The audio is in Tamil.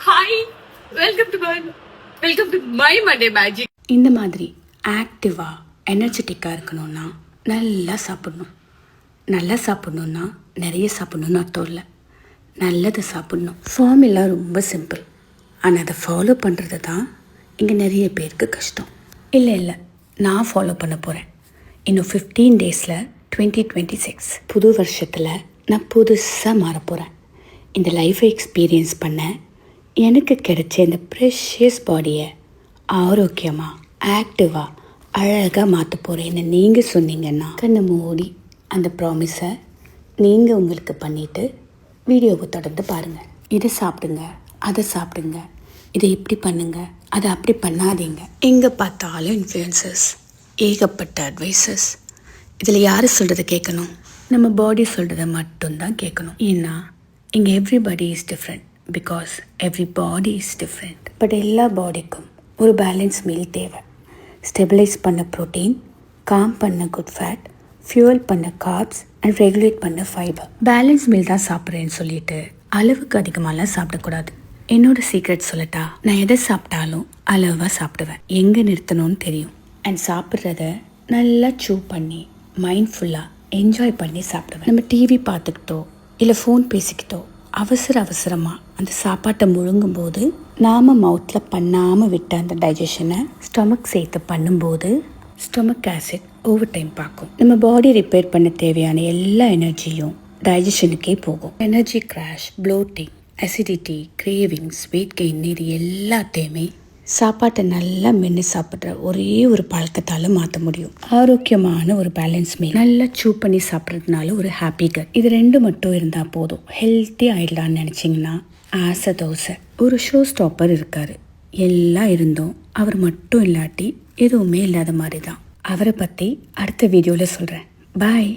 Hi, welcome to my Monday magic. இந்த மாதிரி ஆக்டிவாக எனர்ஜெட்டிக்காக இருக்கணும்னா நல்லா சாப்பிடணும். நல்லா சாப்பிட்ணுன்னா நிறைய சாப்பிட்ணுன்னு அர்த்தம் இல்லை, நல்லது சாப்பிட்ணும். ஃபார்முலா ரொம்ப சிம்பிள், ஆனால் அதை ஃபாலோ பண்ணுறது தான் இங்கே நிறைய பேருக்கு கஷ்டம். இல்லை நான் ஃபாலோ பண்ண போகிறேன். இன்னும் 15 டேஸில் 2026 புது வருஷத்தில் நான் புதுசாக மாறப்போகிறேன். இந்த லைஃப்பை எக்ஸ்பீரியன்ஸ் பண்ண எனக்கு கிடைச்ச இந்த ப்ரெஷியஸ் பாடியை ஆரோக்கியமாக ஆக்டிவாக அழகாக மாற்ற போகிறேன்னு நீங்கள் சொன்னீங்கன்னா கண்ணை மூடி அந்த ப்ராமிஸை நீங்கள் உங்களுக்கு பண்ணிவிட்டு வீடியோவை தொடர்ந்து பாருங்கள். இதை சாப்பிடுங்க, அதை சாப்பிடுங்க, இதை இப்படி பண்ணுங்கள், அதை அப்படி பண்ணாதீங்க. எங்கே பார்த்தாலும் இன்ஃப்ளூயன்சஸ், ஏகப்பட்ட அட்வைசஸ். இதில் யார் சொல்கிறத கேட்கணும்? நம்ம பாடி சொல்கிறத மட்டும்தான் கேட்கணும். ஏன்னா இங்கே everybody is different, because every body is different. But எல்லா பாடிக்கும் ஒரு பேலன்ஸ் மீல் தேவை. ஸ்டெபிலைஸ் பண்ண ப்ரோட்டீன், காம் பண்ண குட் ஃபேட், ஃபியூவல் பண்ண கார்ப்ஸ் அண்ட் ரெகுலேட் பண்ண ஃபைபர். பேலன்ஸ் மீல் தான் சாப்பிட்றேன்னு சொல்லிட்டு அளவுக்கு அதிகமாகலாம் சாப்பிடக்கூடாது. என்னோடய சீக்ரெட் சொல்லட்டா, நான் எதை சாப்பிட்டாலும் அளவாக சாப்பிடுவேன். எங்கே நிறுத்தணும்னு தெரியும். அண்ட் சாப்பிட்றத நல்லா சூ பண்ணி மைண்ட்ஃபுல்லாக என்ஜாய் பண்ணி சாப்பிடுவேன். நம்ம டிவி பார்த்துக்கிட்டோ இல்லை ஃபோன் பேசிக்கிட்டோ அவசரமாக அந்த சாப்பாட்டை முழுங்கும்போது நாம் மவுத்தில் பண்ணாமல் விட்ட அந்த டைஜஷனை ஸ்டொமக் சேர்த்து பண்ணும்போது ஸ்டொமக் ஆசிட் ஓவர் டைம் பார்க்கும். நம்ம பாடி ரிப்பேர் பண்ண தேவையான எல்லா எனர்ஜியும் டைஜஷனுக்கே போகும். Energy crash, bloating, acidity, cravings, weight gain, இது எல்லாத்தையுமே சாப்பாட்டை நல்லா மென்று சாப்பிட்ற ஒரே ஒரு பழக்கத்தால் மாற்ற முடியும். ஆரோக்கியமான ஒரு பேலன்ஸ் மீல், நல்லா சூ பண்ணி சாப்பிட்றதுனால ஒரு ஹாப்பி கட், இது ரெண்டு மட்டும் இருந்தால் போதும். ஹெல்த்தி ஆயிடலான்னு நினச்சிங்கன்னா ஆசை தோசை. ஒரு ஷோ ஸ்டாப்பர் இருக்கார், எல்லாம் இருந்தும் அவர் மட்டும் இல்லாட்டி எதுவுமே இல்லாத மாதிரி தான். அவரை பற்றி அடுத்த வீடியோவில் சொல்கிறேன். பாய்.